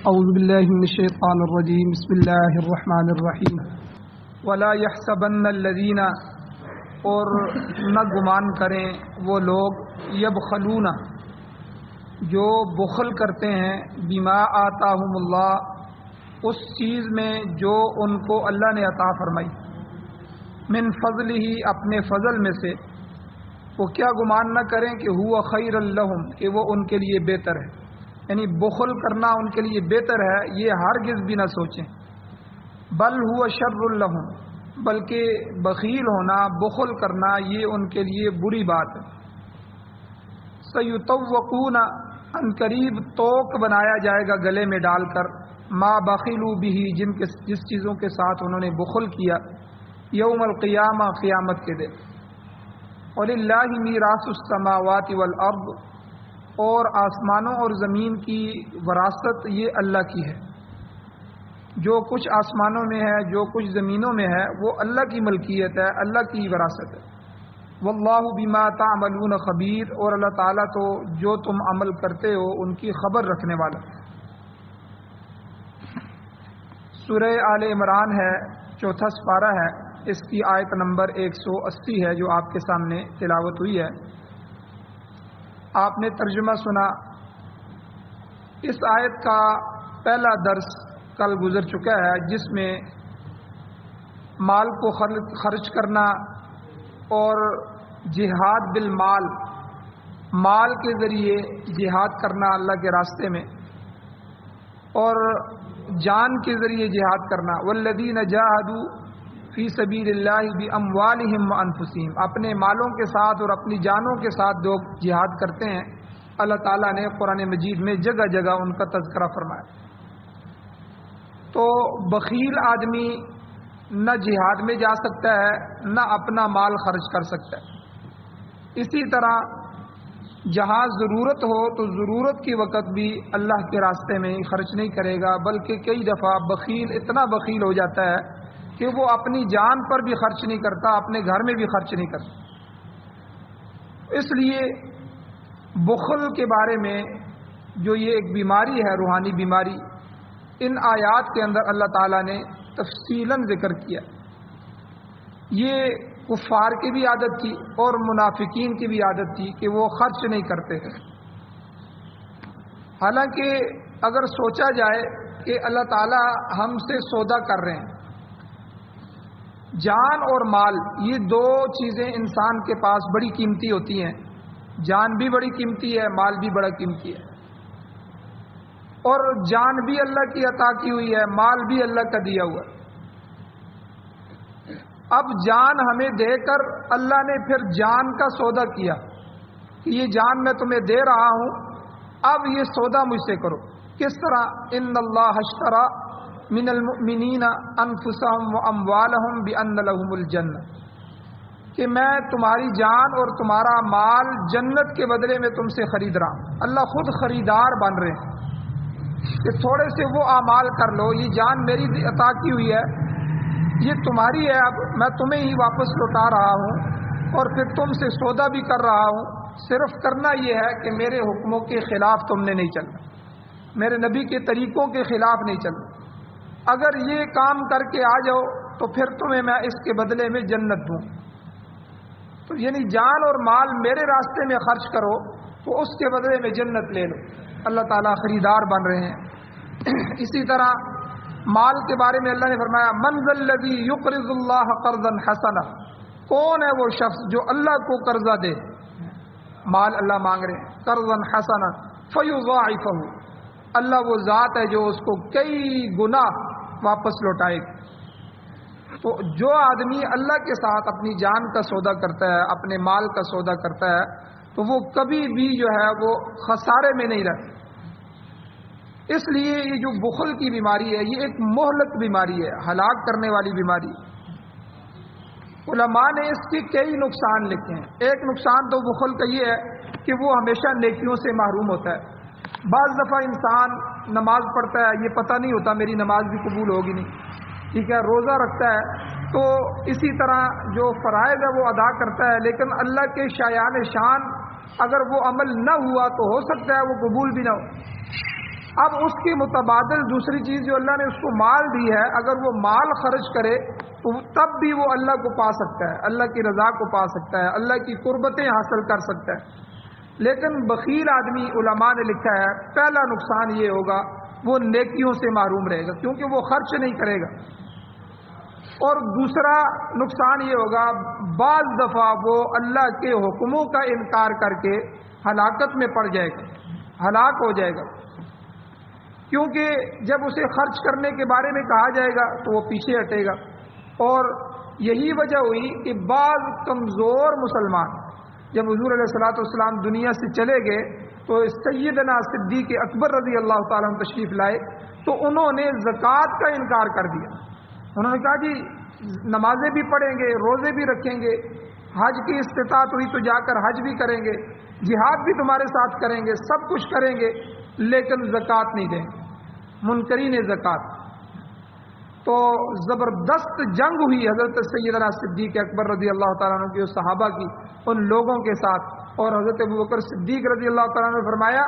اعوذ باللہ من الشیطان الرجیم بسم اللہ الرحمن الرحیم ولا يحسبن الذین، اور نہ گمان کریں وہ لوگ یبخلون، جو بخل کرتے ہیں، بما آتاہم اللہ، اس چیز میں جو ان کو اللہ نے عطا فرمائی، من فضلہ، اپنے فضل میں سے، وہ کیا گمان نہ کریں کہ ہوا خیر لہم، کہ وہ ان کے لیے بہتر ہے، یعنی بخل کرنا ان کے لیے بہتر ہے، یہ ہرگز بھی نہ سوچیں، بل ہوا شر لہم، بلکہ بخیل ہونا، بخل کرنا، یہ ان کے لیے بری بات ہے۔ سیطوقون، ان قریب توق بنایا جائے گا گلے میں ڈال کر، ما بخلوا بہ، جس چیزوں کے ساتھ انہوں نے بخل کیا، یوم القیامہ، قیامت کے دن۔ وَلِلَّهِ مِيرَاثُ السَّمَاوَاتِ وَالْأَرْضِ، اور آسمانوں اور زمین کی وراثت یہ اللہ کی ہے، جو کچھ آسمانوں میں ہے، جو کچھ زمینوں میں ہے، وہ اللہ کی ملکیت ہے، اللہ کی وراثت ہے۔ واللہ بما تعملون خبیر، اور اللہ تعالیٰ تو جو تم عمل کرتے ہو ان کی خبر رکھنے والا۔ سورہ آل عمران ہے، چوتھا سپارہ ہے، اس کی آیت نمبر 180 ہے جو آپ کے سامنے تلاوت ہوئی ہے۔ آپ نے ترجمہ سنا۔ اس آیت کا پہلا درس کل گزر چکا ہے، جس میں مال کو خرچ کرنا اور جہاد بالمال، مال کے ذریعے جہاد کرنا اللہ کے راستے میں، اور جان کے ذریعے جہاد کرنا، والذین جاہدوا فی سبیل اللہ باموالہم وانفسہم، اپنے مالوں کے ساتھ اور اپنی جانوں کے ساتھ لوگ جہاد کرتے ہیں۔ اللہ تعالیٰ نے قرآن مجید میں جگہ جگہ ان کا تذکرہ فرمایا۔ تو بخیل آدمی نہ جہاد میں جا سکتا ہے، نہ اپنا مال خرچ کر سکتا ہے۔ اسی طرح جہاں ضرورت ہو تو ضرورت کے وقت بھی اللہ کے راستے میں خرچ نہیں کرے گا، بلکہ کئی دفعہ بخیل اتنا بخیل ہو جاتا ہے کہ وہ اپنی جان پر بھی خرچ نہیں کرتا، اپنے گھر میں بھی خرچ نہیں کرتا۔ اس لیے بخل کے بارے میں، جو یہ ایک بیماری ہے، روحانی بیماری، ان آیات کے اندر اللہ تعالیٰ نے تفصیلاً ذکر کیا۔ یہ کفار کی بھی عادت تھی اور منافقین کی بھی عادت تھی کہ وہ خرچ نہیں کرتے تھے۔ حالانکہ اگر سوچا جائے کہ اللہ تعالیٰ ہم سے سودا کر رہے ہیں، جان اور مال، یہ دو چیزیں انسان کے پاس بڑی قیمتی ہوتی ہیں، جان بھی بڑی قیمتی ہے، مال بھی بڑا قیمتی ہے، اور جان بھی اللہ کی عطا کی ہوئی ہے، مال بھی اللہ کا دیا ہوا ہے۔ اب جان ہمیں دے کر اللہ نے پھر جان کا سودا کیا کہ یہ جان میں تمہیں دے رہا ہوں، اب یہ سودا مجھ سے کرو۔ کس طرح؟ ان اللہ اشترى من المؤمنین انفسهم واموالهم بان لهم الجنہ، کہ میں تمہاری جان اور تمہارا مال جنت کے بدلے میں تم سے خرید رہا ہوں۔ اللہ خود خریدار بن رہے ہیں کہ تھوڑے سے وہ اعمال کر لو، یہ جان میری عطا کی ہوئی ہے، یہ تمہاری ہے، اب میں تمہیں ہی واپس لوٹا رہا ہوں، اور پھر تم سے سودا بھی کر رہا ہوں۔ صرف کرنا یہ ہے کہ میرے حکموں کے خلاف تم نے نہیں چلنا، میرے نبی کے طریقوں کے خلاف نہیں چلنا۔ اگر یہ کام کر کے آ جاؤ تو پھر تمہیں میں اس کے بدلے میں جنت دوں۔ تو یعنی جان اور مال میرے راستے میں خرچ کرو تو اس کے بدلے میں جنت لے لو۔ اللہ تعالیٰ خریدار بن رہے ہیں۔ اسی طرح مال کے بارے میں اللہ نے فرمایا، من ذا الذی یقرض اللہ قرضا حسنا، کون ہے وہ شخص جو اللہ کو قرضہ دے، مال اللہ مانگ رہے ہیں، قرضا حسنا فیضاعفہ، اللہ وہ ذات ہے جو اس کو کئی گنا واپس لوٹائے گا۔ تو جو آدمی اللہ کے ساتھ اپنی جان کا سودا کرتا ہے، اپنے مال کا سودا کرتا ہے، تو وہ کبھی بھی جو ہے وہ خسارے میں نہیں رہتا۔ اس لیے یہ جو بخل کی بیماری ہے، یہ ایک مہلک بیماری ہے، ہلاک کرنے والی بیماری۔ علماء نے اس کے کئی نقصان لکھے ہیں۔ ایک نقصان تو بخل کا یہ ہے کہ وہ ہمیشہ نیکیوں سے محروم ہوتا ہے۔ بعض دفعہ انسان نماز پڑھتا ہے، یہ پتہ نہیں ہوتا میری نماز بھی قبول ہوگی نہیں، ٹھیک ہے، روزہ رکھتا ہے، تو اسی طرح جو فرائض ہے وہ ادا کرتا ہے، لیکن اللہ کے شایان شان اگر وہ عمل نہ ہوا تو ہو سکتا ہے وہ قبول بھی نہ ہو۔ اب اس کے متبادل دوسری چیز جو اللہ نے اس کو مال دی ہے، اگر وہ مال خرچ کرے تو تب بھی وہ اللہ کو پا سکتا ہے، اللہ کی رضا کو پا سکتا ہے، اللہ کی قربتیں حاصل کر سکتا ہے۔ لیکن بخیل آدمی، علماء نے لکھا ہے، پہلا نقصان یہ ہوگا وہ نیکیوں سے محروم رہے گا کیونکہ وہ خرچ نہیں کرے گا، اور دوسرا نقصان یہ ہوگا بعض دفعہ وہ اللہ کے حکموں کا انکار کر کے ہلاکت میں پڑ جائے گا، ہلاک ہو جائے گا، کیونکہ جب اسے خرچ کرنے کے بارے میں کہا جائے گا تو وہ پیچھے ہٹے گا۔ اور یہی وجہ ہوئی کہ بعض کمزور مسلمان جب حضور علیہ الصلوۃ والسلام دنیا سے چلے گئے تو سیدنا صدیق اکبر رضی اللہ تعالیٰ عنہ تشریف لائے تو انہوں نے زکوٰۃ کا انکار کر دیا۔ انہوں نے کہا جی نمازیں بھی پڑھیں گے، روزے بھی رکھیں گے، حج کی استطاعت ہوئی تو جا کر حج بھی کریں گے، جہاد بھی تمہارے ساتھ کریں گے، سب کچھ کریں گے، لیکن زکوٰۃ نہیں دیں گے، منکرین زکوٰۃ۔ تو زبردست جنگ ہوئی حضرت سیدنا صدیق اکبر رضی اللہ تعالیٰ عنہ کی، صحابہ کی، ان لوگوں کے ساتھ، اور حضرت ابوبکر صدیق رضی اللہ تعالیٰ عنہ نے فرمایا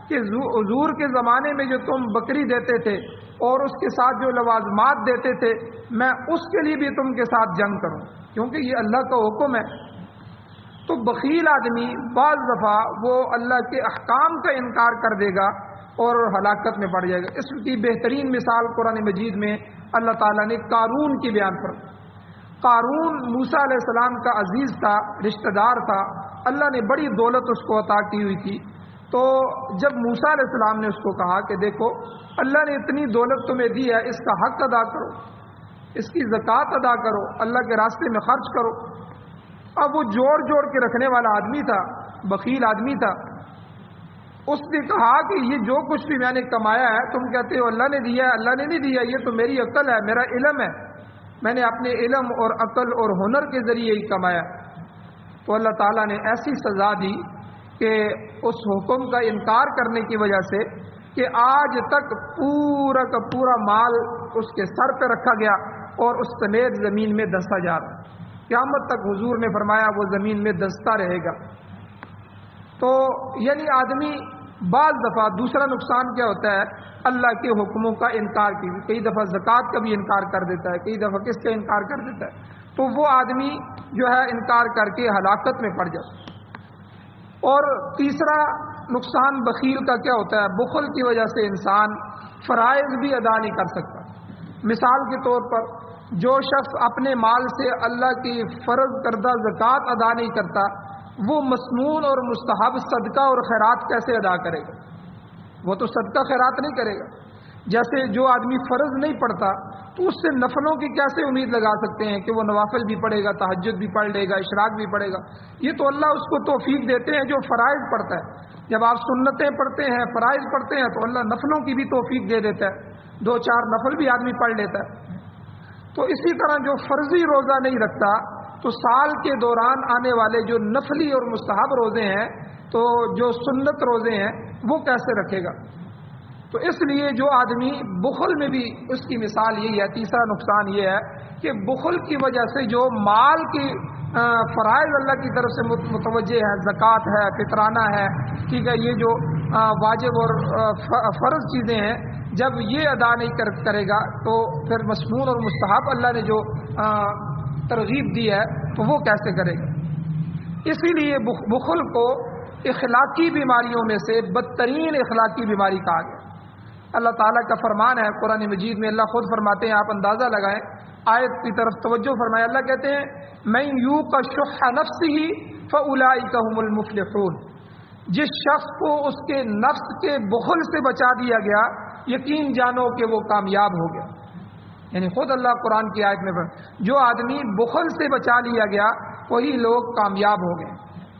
کہ حضور کے زمانے میں جو تم بکری دیتے تھے اور اس کے ساتھ جو لوازمات دیتے تھے، میں اس کے لیے بھی تم کے ساتھ جنگ کروں، کیونکہ یہ اللہ کا حکم ہے۔ تو بخیل آدمی بعض دفعہ وہ اللہ کے احکام کا انکار کر دے گا اور ہلاکت میں پڑ جائے گا۔ اس کی بہترین مثال قرآن مجید میں اللہ تعالیٰ نے قارون کی بیان پر۔ قارون موسیٰ علیہ السلام کا عزیز تھا، رشتہ دار تھا، اللہ نے بڑی دولت اس کو عطا کی ہوئی تھی۔ تو جب موسیٰ علیہ السلام نے اس کو کہا کہ دیکھو اللہ نے اتنی دولت تمہیں دی ہے، اس کا حق ادا کرو، اس کی زکوٰۃ ادا کرو، اللہ کے راستے میں خرچ کرو۔ اب وہ جوڑ کے رکھنے والا آدمی تھا، بخیل آدمی تھا، اس نے کہا کہ یہ جو کچھ بھی میں نے کمایا ہے تم کہتے ہو اللہ نے دیا ہے، اللہ نے نہیں دیا، یہ تو میری عقل ہے، میرا علم ہے، میں نے اپنے علم اور عقل اور ہنر کے ذریعے ہی کمایا۔ تو اللہ تعالیٰ نے ایسی سزا دی کہ اس حکم کا انکار کرنے کی وجہ سے کہ آج تک پورا کا پورا مال اس کے سر پہ رکھا گیا اور اس سمیت زمین میں دستا جا رہا ہے، قیامت تک حضور نے فرمایا وہ زمین میں دستا رہے گا۔ تو یعنی آدمی بعض دفعہ دوسرا نقصان کیا ہوتا ہے، اللہ کے حکموں کا انکار کی، کئی دفعہ زکوٰۃ کا بھی انکار کر دیتا ہے، کئی دفعہ کس کا انکار کر دیتا ہے، تو وہ آدمی جو ہے انکار کر کے ہلاکت میں پڑ جاتا ہے۔ اور تیسرا نقصان بخیل کا کیا ہوتا ہے، بخل کی وجہ سے انسان فرائض بھی ادا نہیں کر سکتا۔ مثال کے طور پر جو شخص اپنے مال سے اللہ کی فرض کردہ زکوٰۃ ادا نہیں کرتا، وہ مسنون اور مستحب صدقہ اور خیرات کیسے ادا کرے گا؟ وہ تو صدقہ خیرات نہیں کرے گا۔ جیسے جو آدمی فرض نہیں پڑھتا تو اس سے نفلوں کی کیسے امید لگا سکتے ہیں کہ وہ نوافل بھی پڑھے گا، تہجد بھی پڑھ لے گا، اشراق بھی پڑھے گا؟ یہ تو اللہ اس کو توفیق دیتے ہیں جو فرائض پڑھتا ہے۔ جب آپ سنتیں پڑھتے ہیں، فرائض پڑھتے ہیں، تو اللہ نفلوں کی بھی توفیق دے دیتا ہے، 2-4 نفل بھی آدمی پڑھ لیتا ہے۔ تو اسی طرح جو فرضی روزہ نہیں رکھتا تو سال کے دوران آنے والے جو نفلی اور مستحب روزے ہیں، تو جو سنت روزے ہیں وہ کیسے رکھے گا؟ تو اس لیے جو آدمی بخل میں بھی اس کی مثال یہی ہے۔ تیسرا نقصان یہ ہے کہ بخل کی وجہ سے جو مال کی فرائض اللہ کی طرف سے متوجہ ہے، زکوٰۃ ہے، فطرانہ ہے، ٹھیک ہے، یہ جو واجب اور فرض چیزیں ہیں، جب یہ ادا نہیں کرے گا تو پھر مسنون اور مستحب اللہ نے جو ترغیب دی ہے تو وہ کیسے کرے گا؟ اسی لیے بخل کو اخلاقی بیماریوں میں سے بدترین اخلاقی بیماری کہا گیا۔ اللہ تعالیٰ کا فرمان ہے قرآن مجید میں، اللہ خود فرماتے ہیں، آپ اندازہ لگائیں، آیت کی طرف توجہ فرمائے، اللہ کہتے ہیں مَن یوق شح نفسہ فاولئک هم المفلحون، جس شخص کو اس کے نفس کے بخل سے بچا دیا گیا، یقین جانو کہ وہ کامیاب ہو گیا۔ یعنی خود اللہ قرآن کی آیت میں جو آدمی بخل سے بچا لیا گیا وہی لوگ کامیاب ہو گئے۔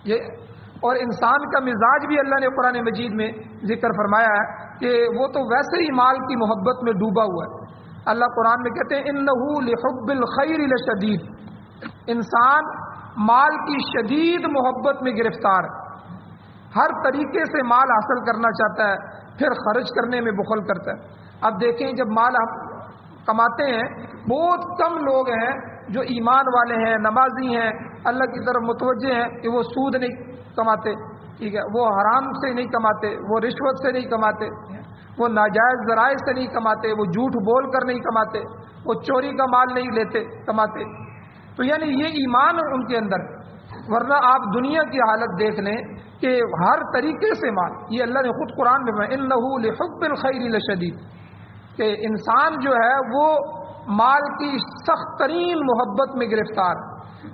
یہ اور انسان کا مزاج بھی اللہ نے قرآن مجید میں ذکر فرمایا ہے کہ وہ تو ویسے ہی مال کی محبت میں ڈوبا ہوا ہے۔ اللہ قرآن میں کہتے ہیں اِنَّهُ لِحُبِّ الْخَيْرِ لَشَدِيدٌ، انسان مال کی شدید محبت میں گرفتار ہے، ہر طریقے سے مال حاصل کرنا چاہتا ہے، پھر خرچ کرنے میں بخل کرتا ہے۔ اب دیکھیں جب مال ہم کماتے ہیں، بہت کم لوگ ہیں جو ایمان والے ہیں، نمازی ہیں، اللہ کی طرف متوجہ ہیں کہ وہ سود نہیں کماتے، ٹھیک ہے، وہ حرام سے نہیں کماتے، وہ رشوت سے نہیں کماتے، وہ ناجائز ذرائع سے نہیں کماتے، وہ جھوٹ بول کر نہیں کماتے، وہ چوری کا مال نہیں لیتے کماتے. تو یعنی یہ ایمان ان کے اندر. ورنہ آپ دنیا کی حالت دیکھ لیں کہ ہر طریقے سے مال، یہ اللہ نے خود قرآن میں فرمایا انہ لحب الخیر لشدید، کہ انسان جو ہے وہ مال کی سخت ترین محبت میں گرفتار.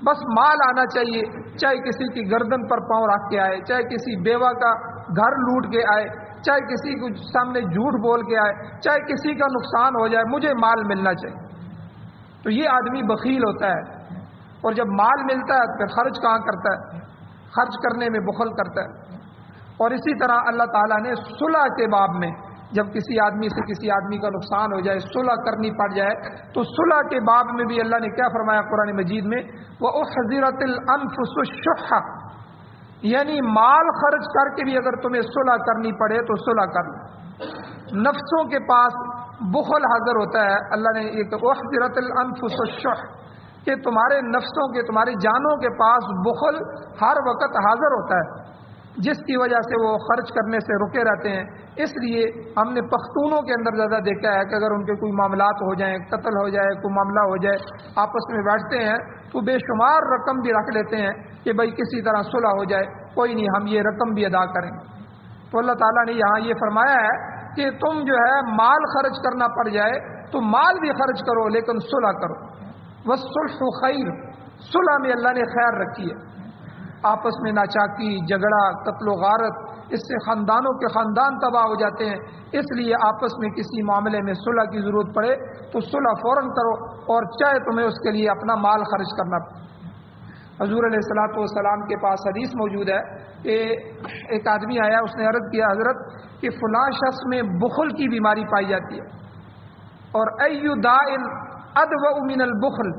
بس مال آنا چاہیے، چاہے کسی کی گردن پر پاؤں رکھ کے آئے، چاہے کسی بیوہ کا گھر لوٹ کے آئے، چاہے کسی کو سامنے جھوٹ بول کے آئے، چاہے کسی کا نقصان ہو جائے، مجھے مال ملنا چاہیے. تو یہ آدمی بخیل ہوتا ہے. اور جب مال ملتا ہے تو پھر خرچ کہاں کرتا ہے؟ خرچ کرنے میں بخل کرتا ہے. اور اسی طرح اللہ تعالیٰ نے صلح کے باب میں، جب کسی آدمی سے کسی آدمی کا نقصان ہو جائے، صلح کرنی پڑ جائے، تو صلح کے باب میں بھی اللہ نے کیا فرمایا قرآن مجید میں؟ وَأُحْضِرَتِ الْأَنفُسُ الشُّحَّ، یعنی مال خرچ کر کے بھی اگر تمہیں صلح کرنی پڑے تو صلح کر لو. نفسوں کے پاس بخل حاضر ہوتا ہے. اللہ نے ایک احضرت الانفس الشح، کہ تمہارے نفسوں کے، تمہاری جانوں کے پاس بخل ہر وقت حاضر ہوتا ہے، جس کی وجہ سے وہ خرچ کرنے سے رکے رہتے ہیں. اس لیے ہم نے پختونوں کے اندر زیادہ دیکھا ہے کہ اگر ان کے کوئی معاملات ہو جائیں، قتل ہو جائے، کوئی معاملہ ہو جائے، آپس میں بیٹھتے ہیں تو بے شمار رقم بھی رکھ لیتے ہیں کہ بھائی کسی طرح صلح ہو جائے، کوئی نہیں ہم یہ رقم بھی ادا کریں. تو اللہ تعالیٰ نے یہاں یہ فرمایا ہے کہ تم جو ہے مال خرچ کرنا پڑ جائے تو مال بھی خرچ کرو لیکن صلح کرو. والصلح خیر، صلح میں اللہ نے خیر رکھی ہے. آپس میں ناچاکی، جھگڑا، قتل و غارت، اس سے خاندانوں کے خاندان تباہ ہو جاتے ہیں. اس لیے آپس میں کسی معاملے میں صلح کی ضرورت پڑے تو صلح فوراً کرو، اور چاہے تمہیں اس کے لیے اپنا مال خرچ کرنا پڑے. حضور علیہ الصلوۃ والسلام کے پاس حدیث موجود ہے کہ ایک آدمی آیا، اس نے عرض کیا حضرت کہ فلاں شخص میں بخل کی بیماری پائی جاتی ہے، اور ای داء ادوأ من البخل،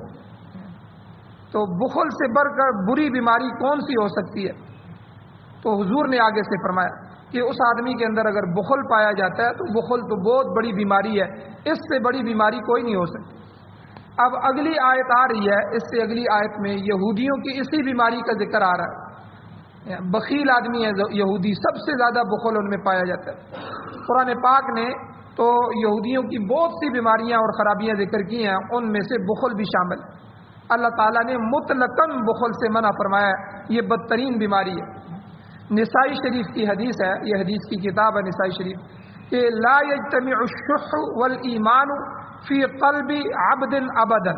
تو بخل سے بڑھ کر بری بیماری کون سی ہو سکتی ہے؟ تو حضور نے آگے سے فرمایا کہ اس آدمی کے اندر اگر بخل پایا جاتا ہے تو بخل تو بہت بڑی بیماری ہے، اس سے بڑی بیماری کوئی نہیں ہو سکتی. اب اگلی آیت آ رہی ہے، اس سے اگلی آیت میں یہودیوں کی اسی بیماری کا ذکر آ رہا ہے. بخیل آدمی ہے یہودی، سب سے زیادہ بخل ان میں پایا جاتا ہے. قرآن پاک نے تو یہودیوں کی بہت سی بیماریاں اور خرابیاں ذکر کی ہیں، ان میں سے بخل بھی شامل. اللہ تعالیٰ نے مطلقاً بخل سے منع فرمایا ہے، یہ بدترین بیماری ہے. نسائی شریف کی حدیث ہے، یہ حدیث کی کتاب ہے نسائی شریف، کہ لا یجتمع الشح والایمان فی قلب عبد ابدا،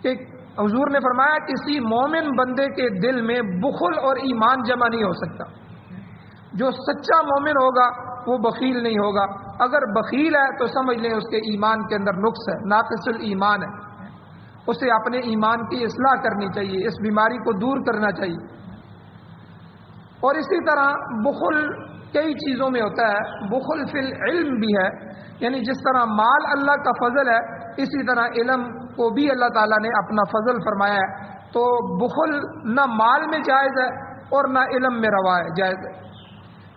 کہ حضور نے فرمایا کسی مومن بندے کے دل میں بخل اور ایمان جمع نہیں ہو سکتا. جو سچا مومن ہوگا وہ بخیل نہیں ہوگا. اگر بخیل ہے تو سمجھ لیں اس کے ایمان کے اندر نقص ہے، ناقص الایمان ہے. اسے اپنے ایمان کی اصلاح کرنی چاہیے، اس بیماری کو دور کرنا چاہیے. اور اسی طرح بخل کئی چیزوں میں ہوتا ہے. بخل فی العلم بھی ہے، یعنی جس طرح مال اللہ کا فضل ہے، اسی طرح علم کو بھی اللہ تعالیٰ نے اپنا فضل فرمایا ہے. تو بخل نہ مال میں جائز ہے اور نہ علم میں روا ہے، جائز ہے.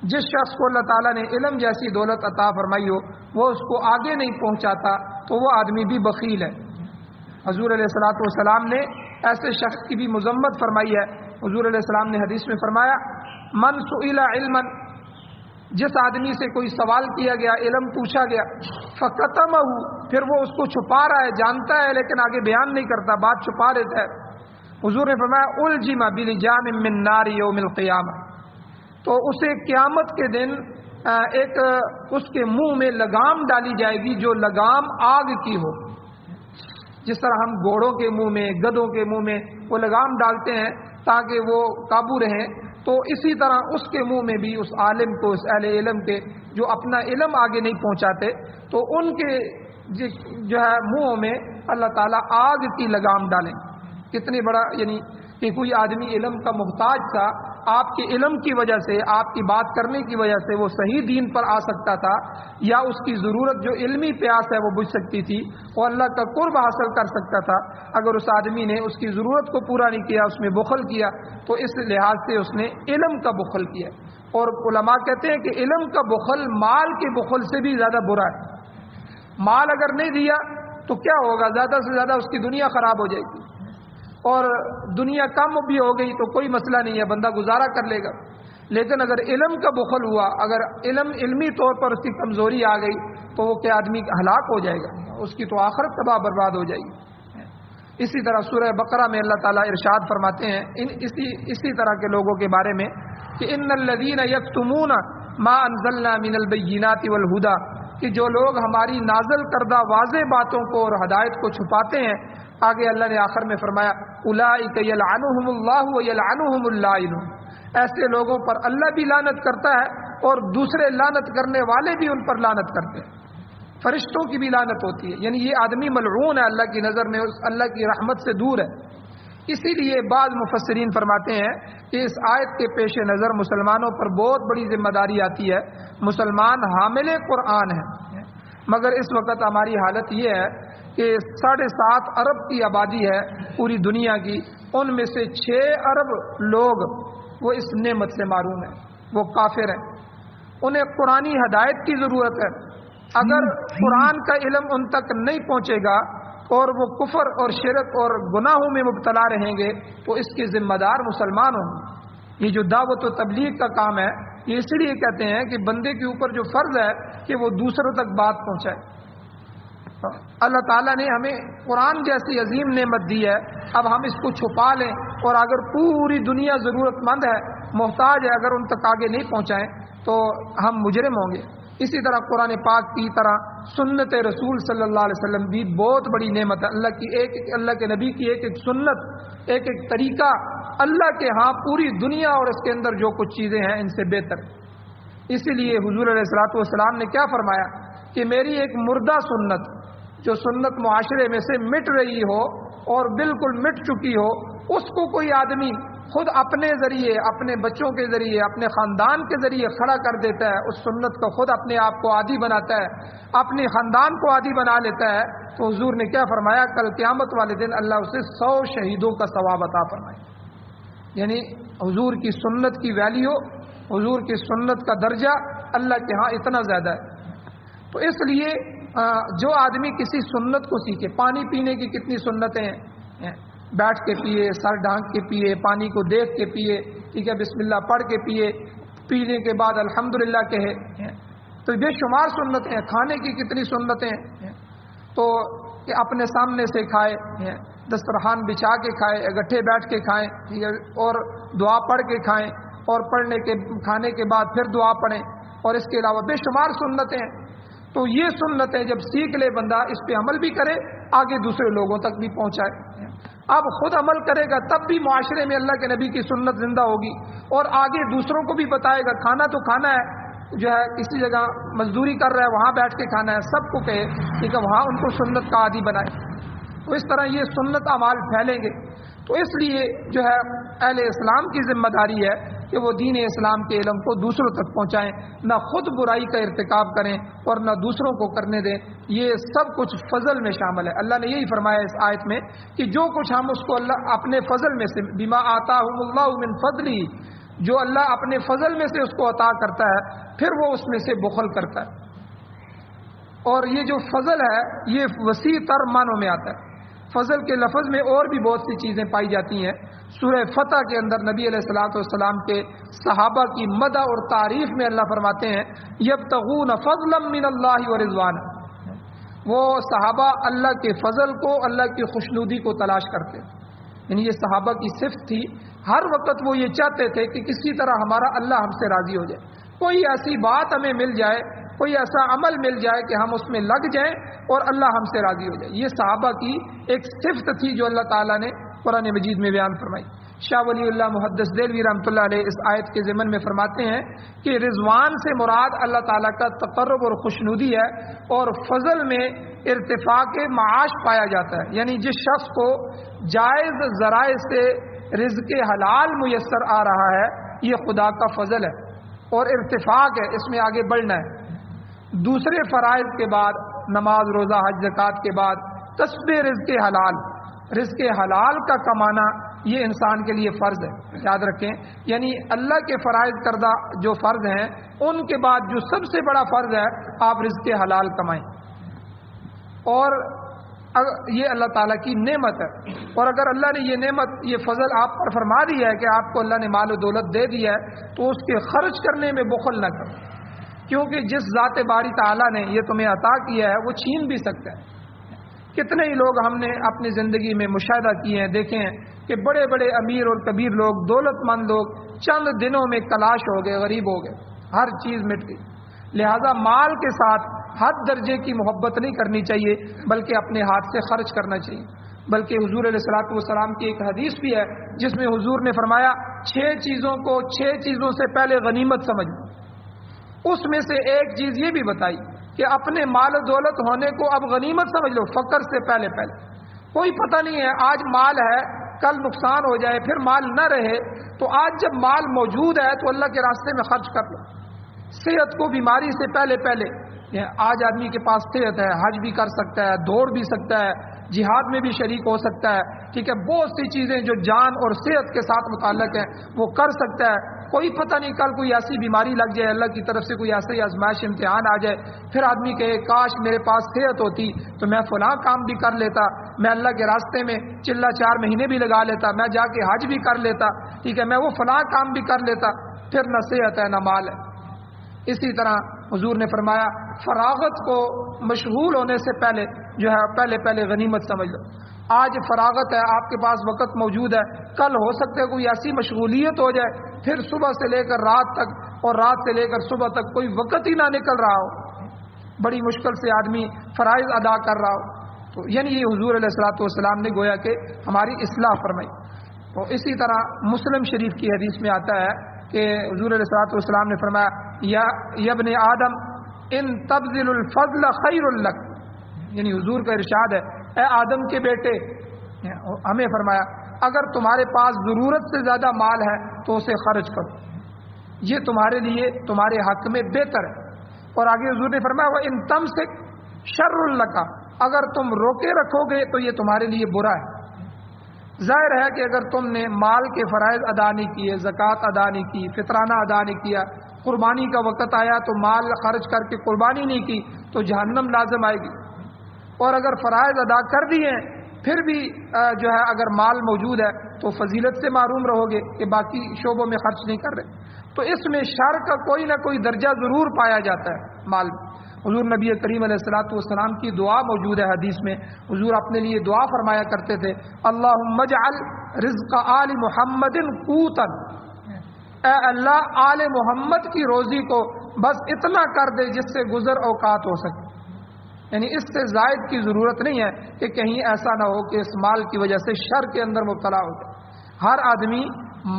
جس شخص کو اللہ تعالیٰ نے علم جیسی دولت عطا فرمائی ہو، وہ اس کو آگے نہیں پہنچاتا تو وہ آدمی بھی بخیل ہے. حضور علیہ الصلوۃ والسلام نے ایسے شخص کی بھی مذمت فرمائی ہے. حضور علیہ السلام نے حدیث میں فرمایا من سئل علما، جس آدمی سے کوئی سوال کیا گیا، علم پوچھا گیا، فکتمہ، پھر وہ اس کو چھپا رہا ہے، جانتا ہے لیکن آگے بیان نہیں کرتا، بات چھپا دیتا ہے. حضور نے فرمایا الجم بلجام من نار یوم القیامہ، تو اسے قیامت کے دن ایک اس کے منہ میں لگام ڈالی جائے گی جو لگام آگ کی ہو. جس طرح ہم گھوڑوں کے منہ میں، گدھوں کے منہ میں وہ لگام ڈالتے ہیں تاکہ وہ قابو رہیں، تو اسی طرح اس کے منہ میں بھی اس عالم کو، اس اہل علم کے جو اپنا علم آگے نہیں پہنچاتے، تو ان کے جو ہے منہوں میں اللہ تعالیٰ آگ کی لگام ڈالیں. کتنی بڑا، یعنی کہ کوئی آدمی علم کا محتاج تھا، آپ کے علم کی وجہ سے، آپ کی بات کرنے کی وجہ سے وہ صحیح دین پر آ سکتا تھا، یا اس کی ضرورت جو علمی پیاس ہے وہ بجھ سکتی تھی، وہ اللہ کا قرب حاصل کر سکتا تھا. اگر اس آدمی نے اس کی ضرورت کو پورا نہیں کیا، اس میں بخل کیا، تو اس لحاظ سے اس نے علم کا بخل کیا. اور علماء کہتے ہیں کہ علم کا بخل مال کے بخل سے بھی زیادہ برا ہے. مال اگر نہیں دیا تو کیا ہوگا؟ زیادہ سے زیادہ اس کی دنیا خراب ہو جائے گی، اور دنیا کم بھی ہو گئی تو کوئی مسئلہ نہیں ہے، بندہ گزارا کر لے گا. لیکن اگر علم کا بخل ہوا، اگر علمی طور پر اس کی کمزوری آ گئی تو وہ کہ آدمی ہلاک ہو جائے گا، اس کی تو آخرت تباہ برباد ہو جائے گی۔ اسی طرح سورہ بقرہ میں اللہ تعالیٰ ارشاد فرماتے ہیں اسی طرح کے لوگوں کے بارے میں کہ ان الذین یکتمون ما انزلنا من البینات والہدی، کہ جو لوگ ہماری نازل کردہ واضح باتوں کو اور ہدایت کو چھپاتے ہیں، آگے اللہ نے آخر میں فرمایا اولئک یلعنہم اللہ ویلعنہم اللاعنون، ایسے لوگوں پر اللہ بھی لعنت کرتا ہے اور دوسرے لعنت کرنے والے بھی ان پر لعنت کرتے ہیں، فرشتوں کی بھی لعنت ہوتی ہے، یعنی یہ آدمی ملعون ہے اللہ کی نظر میں، اللہ کی رحمت سے دور ہے۔ اسی لیے بعض مفسرین فرماتے ہیں کہ اس آیت کے پیش نظر مسلمانوں پر بہت بڑی ذمہ داری آتی ہے۔ مسلمان حامل قرآن ہیں، مگر اس وقت ہماری حالت یہ ہے کہ 7.5 ارب کی آبادی ہے پوری دنیا کی، ان میں سے 6 ارب لوگ وہ اس نعمت سے محروم ہیں، وہ کافر ہیں، انہیں قرآنی ہدایت کی ضرورت ہے۔ اگر قرآن کا علم ان تک نہیں پہنچے گا اور وہ کفر اور شرک اور گناہوں میں مبتلا رہیں گے تو اس کے ذمہ دار مسلمان ہوں گے۔ یہ جو دعوت و تبلیغ کا کام ہے، یہ اس لیے کہتے ہیں کہ بندے کے اوپر جو فرض ہے کہ وہ دوسروں تک بات پہنچائے۔ اللہ تعالیٰ نے ہمیں قرآن جیسی عظیم نعمت دی ہے، اب ہم اس کو چھپا لیں اور اگر پوری دنیا ضرورت مند ہے، محتاج ہے، اگر ان تک آگے نہیں پہنچائیں تو ہم مجرم ہوں گے۔ اسی طرح قرآن پاک کی طرح سنت رسول صلی اللہ علیہ وسلم بھی بہت بڑی نعمت ہے۔ اللہ کے نبی کی ایک سنت، ایک طریقہ اللہ کے ہاں پوری دنیا اور اس کے اندر جو کچھ چیزیں ہیں ان سے بہتر۔ اسی لیے حضور علیہ الصلوۃ والسلام نے کیا فرمایا کہ میری ایک مردہ سنت، جو سنت معاشرے میں سے مٹ رہی ہو اور بالکل مٹ چکی ہو، اس کو کوئی آدمی خود اپنے ذریعے، اپنے بچوں کے ذریعے، اپنے خاندان کے ذریعے کھڑا کر دیتا ہے، اس سنت کا خود اپنے آپ کو عادی بناتا ہے، اپنے خاندان کو عادی بنا لیتا ہے، تو حضور نے کیا فرمایا، کل قیامت والے دن اللہ اسے 100 شہیدوں کا ثواب عطا فرمائے۔ یعنی حضور کی سنت کی ویلیو، حضور کی سنت کا درجہ اللہ کے ہاں اتنا زیادہ ہے۔ تو اس لیے جو آدمی کسی سنت کو سیکھے، پانی پینے کی کتنی سنتیں ہیں، بیٹھ کے پیے، سر ڈھانک کے پیے، پانی کو دیکھ کے پیے، ٹھیک ہے، بسم اللہ پڑھ کے پیے، پینے کے بعد الحمدللہ کہے، تو بے شمار سنتیں ہیں۔ کھانے کی کتنی سنتیں ہیں، تو کہ اپنے سامنے سے کھائے، دسترخوان بچھا کے کھائے، اکٹھے بیٹھ کے کھائیں، اور دعا پڑھ کے کھائیں، اور کھانے کے بعد پھر دعا پڑھیں، اور اس کے علاوہ بے شمار سنتیں ہیں۔ تو یہ سنتیں جب سیکھ لے بندہ، اس پہ عمل بھی کرے، آگے دوسرے لوگوں تک بھی پہنچائے۔ اب خود عمل کرے گا تب بھی معاشرے میں اللہ کے نبی کی سنت زندہ ہوگی، اور آگے دوسروں کو بھی بتائے گا۔ کھانا تو کھانا ہے، جو ہے کسی جگہ مزدوری کر رہا ہے وہاں بیٹھ کے کھانا ہے، سب کو کہے ٹھیک ہے، وہاں ان کو سنت کا عادی بنائے۔ تو اس طرح یہ سنت اعمال پھیلیں گے۔ تو اس لیے جو ہے اہل اسلام کی ذمہ داری ہے کہ وہ دین اسلام کے علم کو دوسروں تک پہنچائیں، نہ خود برائی کا ارتکاب کریں اور نہ دوسروں کو کرنے دیں۔ یہ سب کچھ فضل میں شامل ہے۔ اللہ نے یہی فرمایا اس آیت میں کہ جو کچھ ہم اس کو اللہ اپنے فضل میں سے، بما آتاہم اللہ من فضلی، جو اللہ اپنے فضل میں سے اس کو عطا کرتا ہے، پھر وہ اس میں سے بخل کرتا ہے۔ اور یہ جو فضل ہے یہ وسیع تر معنوں میں آتا ہے۔ فضل کے لفظ میں اور بھی بہت سی چیزیں پائی جاتی ہیں۔ سورہ فتح کے اندر نبی علیہ الصلوۃ والسلام کے صحابہ کی مدح اور تعریف میں اللہ فرماتے ہیں یبتغون فضلا من اللہ ورضوانا، وہ صحابہ اللہ کے فضل کو، اللہ کی خوشنودی کو تلاش کرتے، یعنی یہ صحابہ کی صفت تھی، ہر وقت وہ یہ چاہتے تھے کہ کسی طرح ہمارا اللہ ہم سے راضی ہو جائے، کوئی ایسی بات ہمیں مل جائے، کوئی ایسا عمل مل جائے کہ ہم اس میں لگ جائیں اور اللہ ہم سے راضی ہو جائے۔ یہ صحابہ کی ایک صفت تھی جو اللہ تعالیٰ نے قرآن مجید میں بیان فرمائی۔ شاہ ولی اللہ محدث دہلوی رحمۃ اللہ علیہ اس آیت کے ضمن میں فرماتے ہیں کہ رضوان سے مراد اللہ تعالیٰ کا تقرب اور خوشنودی ہے، اور فضل میں ارتفاع کے معاش پایا جاتا ہے، یعنی جس شخص کو جائز ذرائع سے رزق حلال میسر آ رہا ہے، یہ خدا کا فضل ہے اور ارتفاق ہے، اس میں آگے بڑھنا ہے۔ دوسرے فرائض کے بعد، نماز روزہ حج زکوٰۃ کے بعد کسب رزق حلال، رزق حلال کا کمانا یہ انسان کے لیے فرض ہے، یاد رکھیں، یعنی اللہ کے فرائض کردہ جو فرض ہیں ان کے بعد جو سب سے بڑا فرض ہے آپ رزق حلال کمائیں۔ اور یہ اللہ تعالیٰ کی نعمت ہے، اور اگر اللہ نے یہ نعمت، یہ فضل آپ پر فرما دیا ہے کہ آپ کو اللہ نے مال و دولت دے دیا ہے، تو اس کے خرچ کرنے میں بخل نہ کرو، کیونکہ جس ذات باری تعالیٰ نے یہ تمہیں عطا کیا ہے وہ چھین بھی سکتا ہے۔ کتنے ہی لوگ ہم نے اپنی زندگی میں مشاہدہ کیے ہیں، دیکھے ہیں کہ بڑے بڑے امیر اور کبیر لوگ، دولت مند لوگ چند دنوں میں کلاش ہو گئے، غریب ہو گئے، ہر چیز مٹ گئی۔ لہذا مال کے ساتھ حد درجے کی محبت نہیں کرنی چاہیے، بلکہ اپنے ہاتھ سے خرچ کرنا چاہیے۔ بلکہ حضور علیہ الصلوۃ والسلام کی ایک حدیث بھی ہے جس میں حضور نے فرمایا 6 چیزوں کو 6 چیزوں سے پہلے غنیمت سمجھ لو۔ اس میں سے ایک چیز یہ بھی بتائی کہ اپنے مال و دولت ہونے کو اب غنیمت سمجھ لو، فقر سے پہلے کوئی پتہ نہیں ہے، آج مال ہے کل نقصان ہو جائے، پھر مال نہ رہے، تو آج جب مال موجود ہے تو اللہ کے راستے میں خرچ کر لو۔ صحت کو بیماری سے پہلے آج آدمی کے پاس صحت ہے، حج بھی کر سکتا ہے، دوڑ بھی سکتا ہے، جہاد میں بھی شریک ہو سکتا ہے، ٹھیک ہے، بہت سی چیزیں جو جان اور صحت کے ساتھ متعلق ہیں وہ کر سکتا ہے۔ کوئی پتہ نہیں کل کوئی ایسی بیماری لگ جائے، اللہ کی طرف سے کوئی ایسی آزمائش امتحان آ جائے، پھر آدمی کہے کاش میرے پاس صحت ہوتی تو میں فلاں کام بھی کر لیتا، میں اللہ کے راستے میں چلہ 4 مہینے بھی لگا لیتا، میں جا کے حج بھی کر لیتا، ٹھیک ہے، میں وہ فلاں کام بھی کر لیتا، پھر نہ صحت ہے نہ مال ہے۔ اسی طرح حضور نے فرمایا فراغت کو مشغول ہونے سے پہلے جو ہے پہلے غنیمت سمجھ لو۔ آج فراغت ہے، آپ کے پاس وقت موجود ہے، کل ہو سکتا ہے کوئی ایسی مشغولیت ہو جائے، پھر صبح سے لے کر رات تک اور رات سے لے کر صبح تک کوئی وقت ہی نہ نکل رہا ہو، بڑی مشکل سے آدمی فرائض ادا کر رہا ہو، تو یعنی یہ حضور علیہ الصلوۃ والسلام نے گویا کہ ہماری اصلاح فرمائی۔ تو اسی طرح مسلم شریف کی حدیث میں آتا ہے کہ حضور علیہ الصلوۃ والسلام نے فرمایا یا ابن آدم ان تبذل الفضل خیر لک، یعنی حضور کا ارشاد ہے اے آدم کے بیٹے، ہمیں فرمایا اگر تمہارے پاس ضرورت سے زیادہ مال ہے تو اسے خرچ کرو، یہ تمہارے لیے تمہارے حق میں بہتر ہے۔ اور آگے حضور نے فرمایا وہ ان تمسک شر لک، اگر تم روکے رکھو گے تو یہ تمہارے لیے برا ہے۔ ظاہر ہے کہ اگر تم نے مال کے فرائض ادا نہیں کیے، زکوٰۃ ادا نہیں کی، فطرانہ ادا نہیں کیا، قربانی کا وقت آیا تو مال خرچ کر کے قربانی نہیں کی تو جہنم لازم آئے گی، اور اگر فرائض ادا کر دیے پھر بھی جو ہے اگر مال موجود ہے تو فضیلت سے محروم رہو گے کہ باقی شعبوں میں خرچ نہیں کر رہے۔ تو اس میں شر کا کوئی نہ کوئی درجہ ضرور پایا جاتا ہے مال میں۔ حضور نبی کریم علیہ الصلوۃ والسلام کی دعا موجود ہے حدیث میں، حضور اپنے لیے دعا فرمایا کرتے تھے اللہم اجعل رزق آل محمد قوتا، اے اللہ آل محمد کی روزی کو بس اتنا کر دے جس سے گزر اوقات ہو سکے، یعنی اس سے زائد کی ضرورت نہیں ہے کہ کہیں ایسا نہ ہو کہ اس مال کی وجہ سے شر کے اندر مبتلا ہو جائے۔ ہر آدمی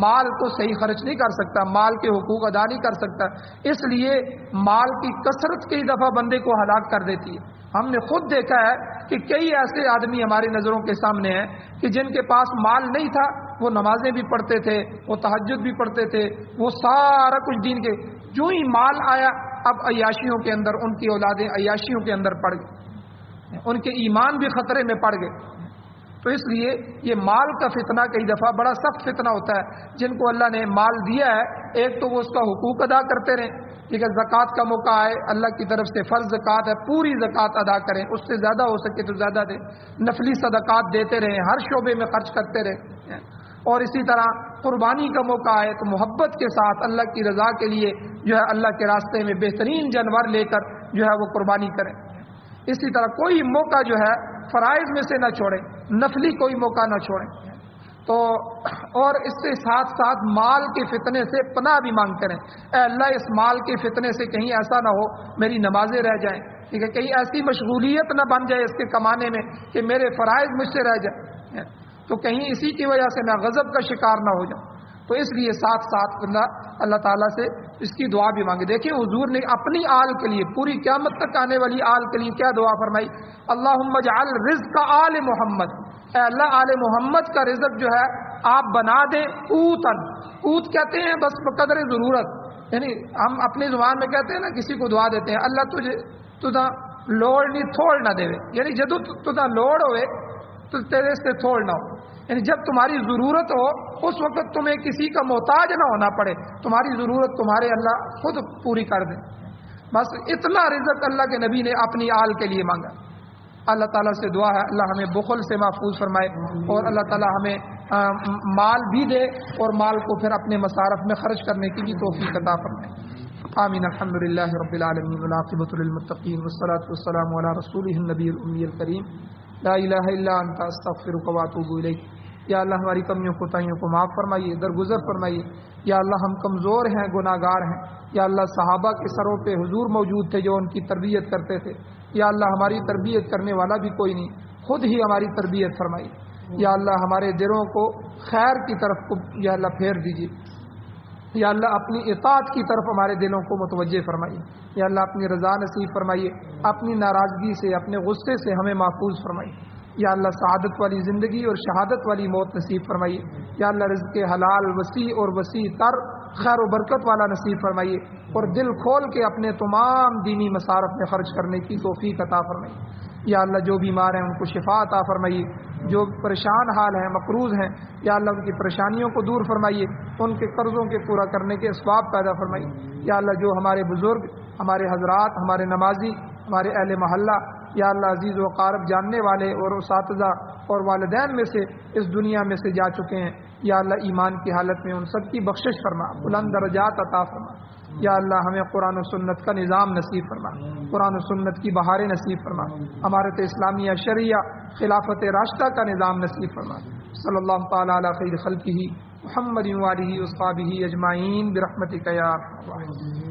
مال کو صحیح خرچ نہیں کر سکتا، مال کے حقوق ادا نہیں کر سکتا، اس لیے مال کی کثرت کئی دفعہ بندے کو ہلاک کر دیتی ہے۔ ہم نے خود دیکھا ہے کہ کئی ایسے آدمی ہماری نظروں کے سامنے ہیں کہ جن کے پاس مال نہیں تھا، وہ نمازیں بھی پڑھتے تھے، وہ تہجد بھی پڑھتے تھے، وہ سارا کچھ دین کے، جو ہی مال آیا اب عیاشیوں کے اندر ان کی اولادیں عیاشیوں کے اندر پڑ گئی، ان کے ایمان بھی خطرے میں پڑ گئے۔ تو اس لیے یہ مال کا فتنہ کئی دفعہ بڑا سخت فتنہ ہوتا ہے۔ جن کو اللہ نے مال دیا ہے، ایک تو وہ اس کا حقوق ادا کرتے رہیں، ٹھیک ہے، زکوٰۃ کا موقع آئے اللہ کی طرف سے فرض زکوٰۃ ہے، پوری زکوٰۃ ادا کریں، اس سے زیادہ ہو سکے تو زیادہ دیں، نفلی صدقات دیتے رہیں، ہر شعبے میں خرچ کرتے رہیں، اور اسی طرح قربانی کا موقع آئے تو محبت کے ساتھ اللہ کی رضا کے لیے جو ہے اللہ کے راستے میں بہترین جانور لے کر جو ہے وہ قربانی کریں۔ اسی طرح کوئی موقع جو ہے فرائض میں سے نہ چھوڑیں، نفلی کوئی موقع نہ چھوڑیں۔ تو اور اس سے ساتھ ساتھ مال کے فتنے سے پناہ بھی مانگتے رہیں، اے اللہ اس مال کے فتنے سے کہیں ایسا نہ ہو میری نمازیں رہ جائیں، ٹھیک ہے، کہیں ایسی مشغولیت نہ بن جائے اس کے کمانے میں کہ میرے فرائض مجھ سے رہ جائیں، تو کہیں اسی کی وجہ سے میں غضب کا شکار نہ ہو جاؤں۔ تو اس لیے ساتھ ساتھ بندہ اللہ تعالیٰ سے اس کی دعا بھی مانگے۔ دیکھیں حضور نے اپنی آل کے لیے، پوری قیامت تک آنے والی آل کے لیے کیا دعا فرمائی، اللہم اجعل رزق آل محمد، اے اللہ آل محمد کا رزق جو ہے آپ بنا دیں قوتاً، قوت کہتے ہیں بس بقدر ضرورت، یعنی ہم اپنی زبان میں کہتے ہیں نا کسی کو دعا دیتے ہیں اللہ تجھے تجھا لوڑ نہیں تھوڑ نہ دے، یعنی جدو تجھا لوڑ ہوئے تو تیرے سے تھوڑ نہ ہو، یعنی جب تمہاری ضرورت ہو اس وقت تمہیں کسی کا محتاج نہ ہونا پڑے، تمہاری ضرورت تمہارے اللہ خود پوری کر دے۔ بس اتنا رزق اللہ کے نبی نے اپنی آل کے لیے مانگا۔ اللہ تعالیٰ سے دعا ہے اللہ ہمیں بخل سے محفوظ فرمائے اور اللہ تعالیٰ ہمیں مال بھی دے اور مال کو پھر اپنے مصارف میں خرچ کرنے کی بھی توفیق عطا فرمائے. آمین. الحمدللہ رب العالمین والعاقبۃ للمتقین والصلاۃ والسلام علی رسولہ النبی الامی الکریم لا الہ الا انت استغفرک واتوب الیک. یا اللہ ہماری کمیوں کوتاہیوں کو معاف فرمائیے، درگزر فرمائیے. یا اللہ ہم کمزور ہیں، گناہ گار ہیں. یا اللہ صحابہ کے سروں پہ حضور موجود تھے جو ان کی تربیت کرتے تھے. یا اللہ ہماری تربیت کرنے والا بھی کوئی نہیں، خود ہی ہماری تربیت فرمائیے. یا اللہ ہمارے دلوں کو خیر کی طرف کو یا اللہ پھیر دیجیے. یا اللہ اپنی اطاعت کی طرف ہمارے دلوں کو متوجہ فرمائیے. یا اللہ اپنی رضا نصیب فرمائیے، اپنی ناراضگی سے اپنے غصے سے ہمیں محفوظ فرمائیے. یا اللہ سعادت والی زندگی اور شہادت والی موت نصیب فرمائیے. یا اللہ رزق حلال وسیع اور وسیع تر خیر و برکت والا نصیب فرمائیے اور دل کھول کے اپنے تمام دینی مصارف میں خرچ کرنے کی توفیق عطا فرمائیے. یا اللہ جو بیمار ہیں ان کو شفا عطا فرمائیے، جو پریشان حال ہیں مقروض ہیں یا اللہ ان کی پریشانیوں کو دور فرمائیے، ان کے قرضوں کے پورا کرنے کے اسباب پیدا فرمائیے. یا اللہ جو ہمارے بزرگ، ہمارے حضرات، ہمارے نمازی، ہمارے اہل محلہ یا اللہ عزیز و اقارب جاننے والے اور اساتذہ اور والدین میں سے اس دنیا میں سے جا چکے ہیں، یا اللہ ایمان کی حالت میں ان سب کی بخشش فرما، بلند درجات عطا فرما. یا اللہ ہمیں قرآن و سنت کا نظام نصیب فرما، قرآن و سنت کی بہاریں نصیب فرما، امارت اسلامیہ شریعہ خلافت راشدہ کا نظام نصیب فرما. صلی اللہ تعالی علی خیر خلقہ محمد و آلہ و اصحابہ اجمعین برحمتک یا ارحم الراحمین.